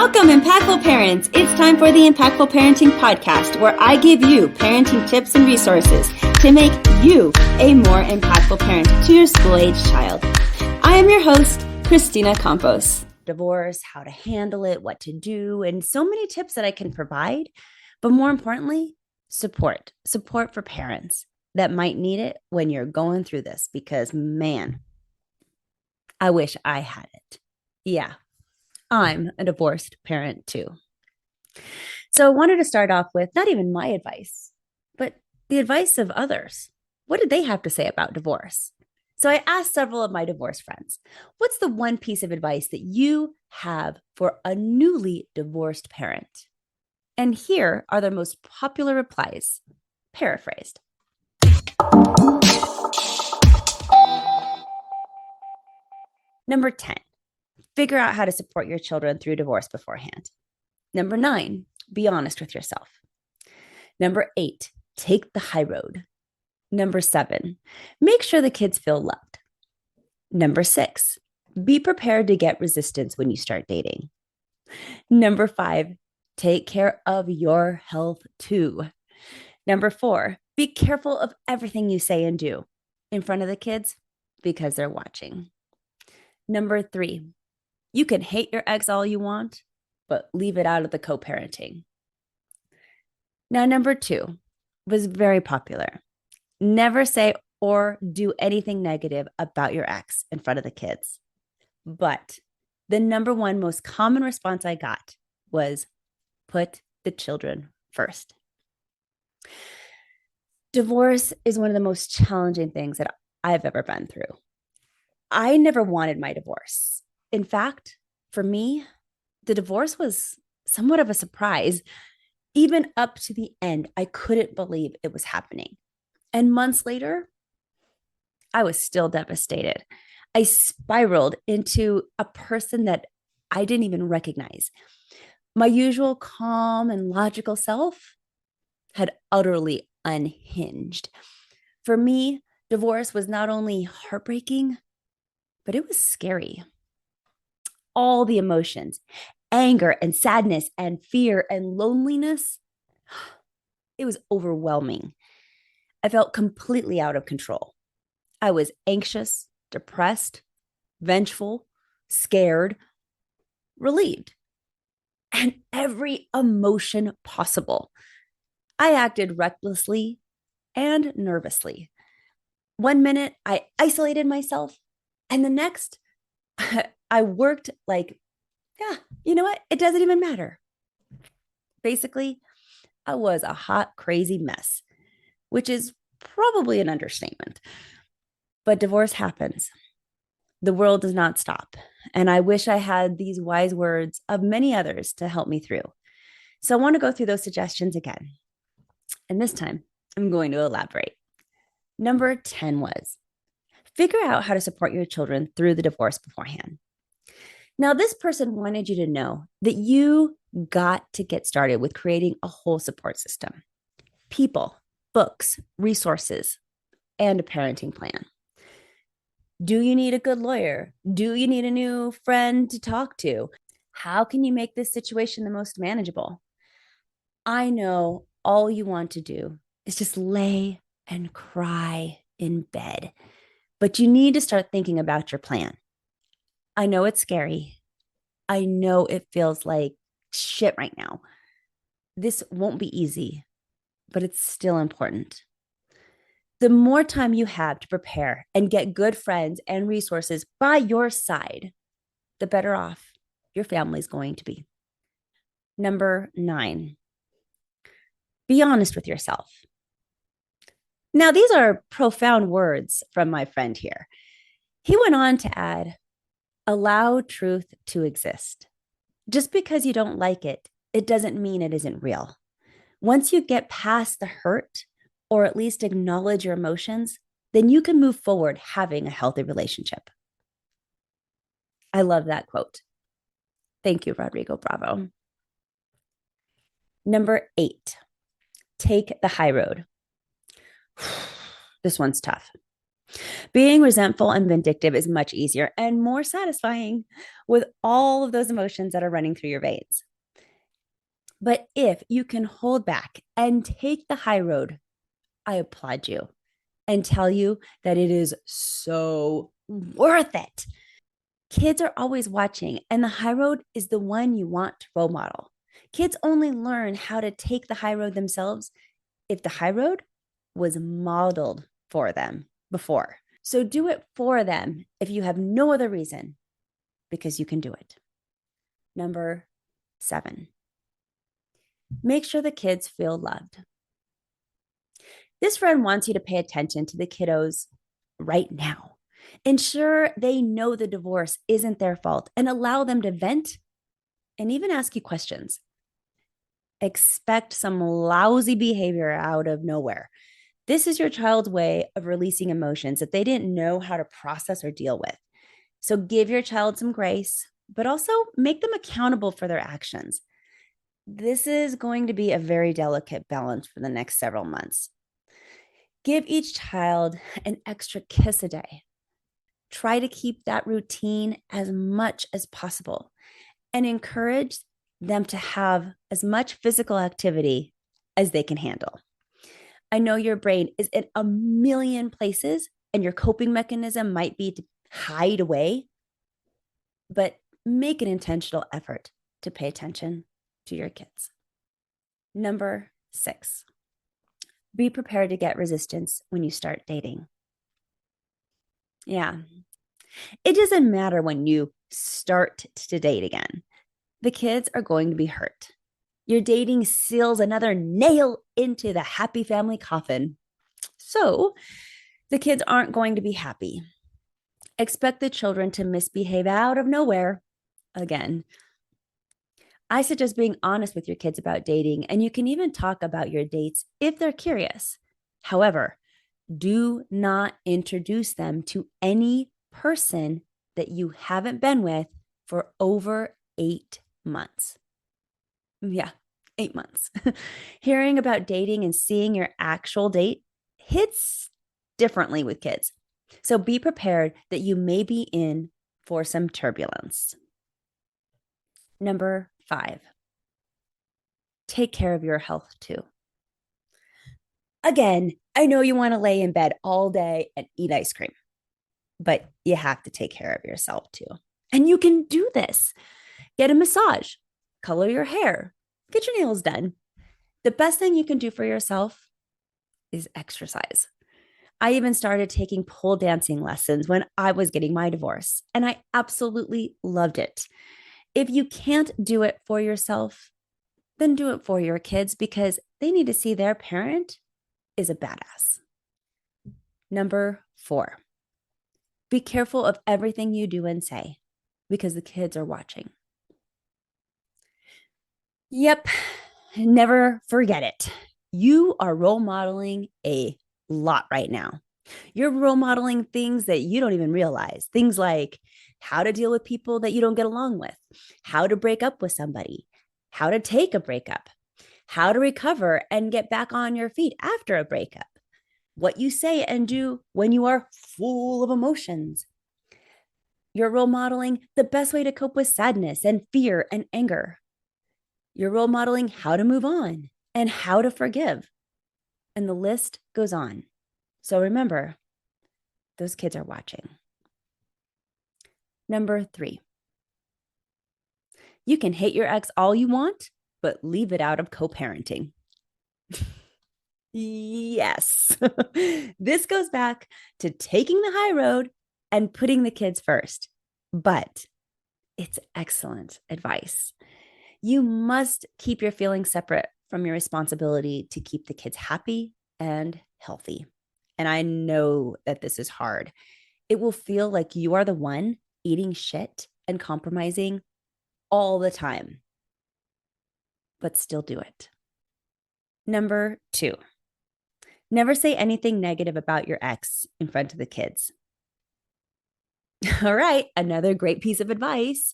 Welcome, Impactful Parents. It's time for the Impactful Parenting Podcast, where I give you parenting tips and resources to make you a more impactful parent to your school-age child. I am your host, Christina Campos. Divorce, how to handle it, what to do, and so many tips that I can provide. But more importantly, support for parents that might need it when you're going through this, because man, I wish I had it. Yeah. I'm a divorced parent too. So I wanted to start off with not even my advice, but the advice of others. What did they have to say about divorce? So I asked several of my divorced friends, what's the one piece of advice that you have for a newly divorced parent? And here are their most popular replies, paraphrased. Number 10. Figure out how to support your children through divorce beforehand. Number 9, be honest with yourself. Number 8, take the high road. Number 7, make sure the kids feel loved. Number 6, be prepared to get resistance when you start dating. Number 5, take care of your health too. Number 4, be careful of everything you say and do in front of the kids because they're watching. Number 3, you can hate your ex all you want, but leave it out of the co-parenting. Now, number 2 was very popular. Never say or do anything negative about your ex in front of the kids. But the number 1 most common response I got was put the children first. Divorce is one of the most challenging things that I've ever been through. I never wanted my divorce. In fact, for me, the divorce was somewhat of a surprise. Even up to the end, I couldn't believe it was happening. And months later, I was still devastated. I spiraled into a person that I didn't even recognize. My usual calm and logical self had utterly unhinged. For me, divorce was not only heartbreaking, but it was scary. All the emotions, anger and sadness and fear and loneliness, it was overwhelming. I felt completely out of control. I was anxious, depressed, vengeful, scared, relieved, and every emotion possible. I acted recklessly and nervously. One minute, I isolated myself, and the next, I worked like, you know what? It doesn't even matter. Basically, I was a hot, crazy mess, which is probably an understatement. But divorce happens. The world does not stop. And I wish I had these wise words of many others to help me through. So I want to go through those suggestions again. And this time, I'm going to elaborate. Number 10 was, figure out how to support your children through the divorce beforehand. Now, this person wanted you to know that you got to get started with creating a whole support system, people, books, resources, and a parenting plan. Do you need a good lawyer? Do you need a new friend to talk to? How can you make this situation the most manageable? I know all you want to do is just lay and cry in bed, but you need to start thinking about your plan. I know it's scary. I know it feels like shit right now. This won't be easy, but it's still important. The more time you have to prepare and get good friends and resources by your side, the better off your family's going to be. Number 9, be honest with yourself. Now, these are profound words from my friend here. He went on to add, allow truth to exist. Just because you don't like it, it doesn't mean it isn't real. Once you get past the hurt, or at least acknowledge your emotions, then you can move forward having a healthy relationship. I love that quote. Thank you, Rodrigo Bravo. Number 8, take the high road. This one's tough. Being resentful and vindictive is much easier and more satisfying with all of those emotions that are running through your veins. But if you can hold back and take the high road, I applaud you and tell you that it is so worth it. Kids are always watching, and the high road is the one you want to role model. Kids only learn how to take the high road themselves if the high road was modeled for them before. So do it for them if you have no other reason, because you can do it. Number 7, make sure the kids feel loved. This friend wants you to pay attention to the kiddos right now. Ensure they know the divorce isn't their fault and allow them to vent and even ask you questions. Expect some lousy behavior out of nowhere. This is your child's way of releasing emotions that they didn't know how to process or deal with. So give your child some grace, but also make them accountable for their actions. This is going to be a very delicate balance for the next several months. Give each child an extra kiss a day. Try to keep that routine as much as possible and encourage them to have as much physical activity as they can handle. I know your brain is in a million places and your coping mechanism might be to hide away, but make an intentional effort to pay attention to your kids. Number 6, be prepared to get resistance when you start dating. Yeah, it doesn't matter when you start to date again. The kids are going to be hurt. Your dating seals another nail into the happy family coffin. So the kids aren't going to be happy. Expect the children to misbehave out of nowhere again. I suggest being honest with your kids about dating, and you can even talk about your dates if they're curious. However, do not introduce them to any person that you haven't been with for over 8 months. Yeah, 8 months. Hearing about dating and seeing your actual date hits differently with kids. So be prepared that you may be in for some turbulence. Number 5, take care of your health too. Again, I know you want to lay in bed all day and eat ice cream, but you have to take care of yourself too. And you can do this. Get a massage, color your hair, get your nails done. The best thing you can do for yourself is exercise. I even started taking pole dancing lessons when I was getting my divorce, and I absolutely loved it. If you can't do it for yourself, then do it for your kids because they need to see their parent is a badass. Number 4, be careful of everything you do and say because the kids are watching. Yep, never forget it. You are role modeling a lot right now. You're role modeling things that you don't even realize. Things like how to deal with people that you don't get along with, how to break up with somebody, how to take a breakup, how to recover and get back on your feet after a breakup, what you say and do when you are full of emotions. You're role modeling the best way to cope with sadness and fear and anger. You're role modeling how to move on and how to forgive. And the list goes on. So remember, those kids are watching. Number 3, you can hate your ex all you want, but leave it out of co-parenting. Yes. This goes back to taking the high road and putting the kids first, but it's excellent advice. You must keep your feelings separate from your responsibility to keep the kids happy and healthy. And I know that this is hard. It will feel like you are the one eating shit and compromising all the time, but still do it. Number 2, never say anything negative about your ex in front of the kids. All right, another great piece of advice,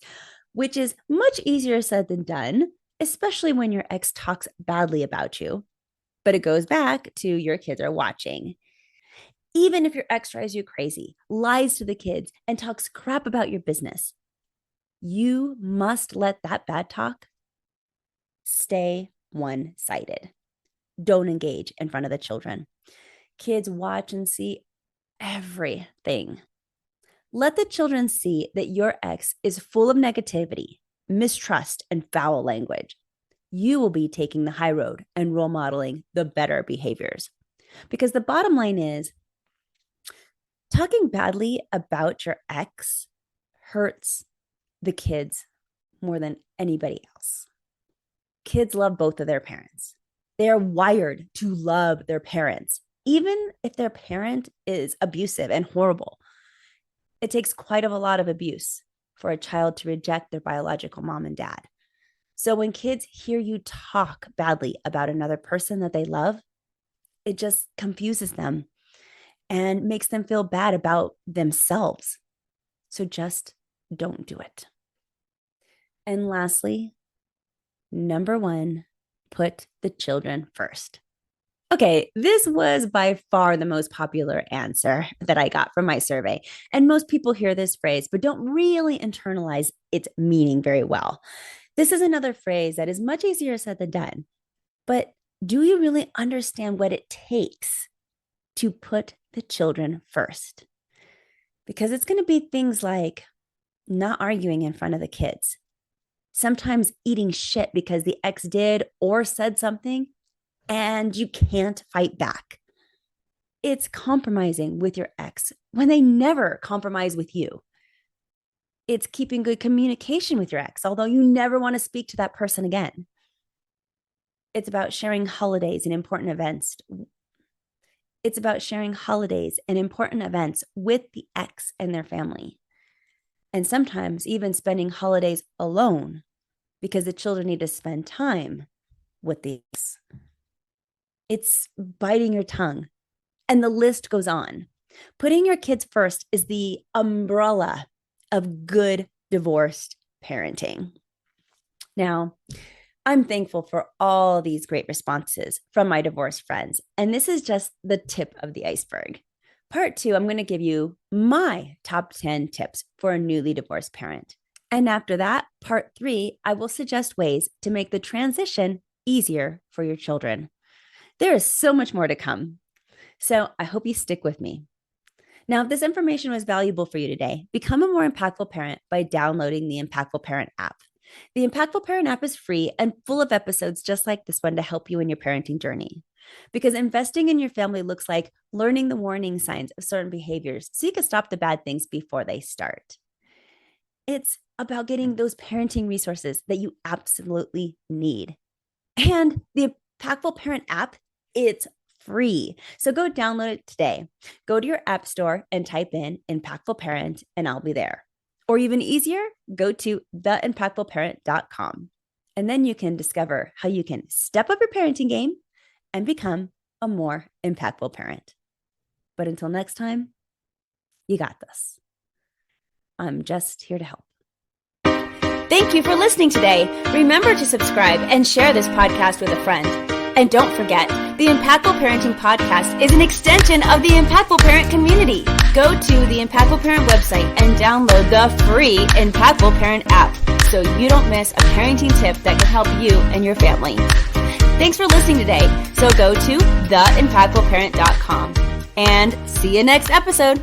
which is much easier said than done, especially when your ex talks badly about you. But it goes back to your kids are watching. Even if your ex drives you crazy, lies to the kids, and talks crap about your business, you must let that bad talk stay one-sided. Don't engage in front of the children. Kids watch and see everything. Let the children see that your ex is full of negativity, mistrust, and foul language. You will be taking the high road and role modeling the better behaviors. Because the bottom line is, talking badly about your ex hurts the kids more than anybody else. Kids love both of their parents. They are wired to love their parents, even if their parent is abusive and horrible. It takes quite a lot of abuse for a child to reject their biological mom and dad. So when kids hear you talk badly about another person that they love, it just confuses them and makes them feel bad about themselves. So just don't do it. And lastly, number 1, put the children first. Okay, this was by far the most popular answer that I got from my survey. And most people hear this phrase, but don't really internalize its meaning very well. This is another phrase that is much easier said than done. But do you really understand what it takes to put the children first? Because it's going to be things like not arguing in front of the kids, sometimes eating shit because the ex did or said something and you can't fight back. It's compromising with your ex when they never compromise with you. It's keeping good communication with your ex, although you never want to speak to that person again. It's about sharing holidays and important events. It's about sharing holidays and important events with the ex and their family. And sometimes even spending holidays alone because the children need to spend time with the ex. It's biting your tongue. And the list goes on. Putting your kids first is the umbrella of good divorced parenting. Now, I'm thankful for all these great responses from my divorced friends. And this is just the tip of the iceberg. Part 2, I'm going to give you my top 10 tips for a newly divorced parent. And after that, part 3, I will suggest ways to make the transition easier for your children. There is so much more to come. So I hope you stick with me. Now, if this information was valuable for you today, become a more impactful parent by downloading the Impactful Parent app. The Impactful Parent app is free and full of episodes just like this one to help you in your parenting journey. Because investing in your family looks like learning the warning signs of certain behaviors so you can stop the bad things before they start. It's about getting those parenting resources that you absolutely need. And the Impactful Parent app, it's free. So go download it today. Go to your app store and type in Impactful Parent and I'll be there. Or even easier, go to theimpactfulparent.com. And then you can discover how you can step up your parenting game and become a more impactful parent. But until next time, you got this. I'm just here to help. Thank you for listening today. Remember to subscribe and share this podcast with a friend. And don't forget, the Impactful Parenting Podcast is an extension of the Impactful Parent community. Go to the Impactful Parent website and download the free Impactful Parent app so you don't miss a parenting tip that can help you and your family. Thanks for listening today. So go to theimpactfulparent.com and see you next episode.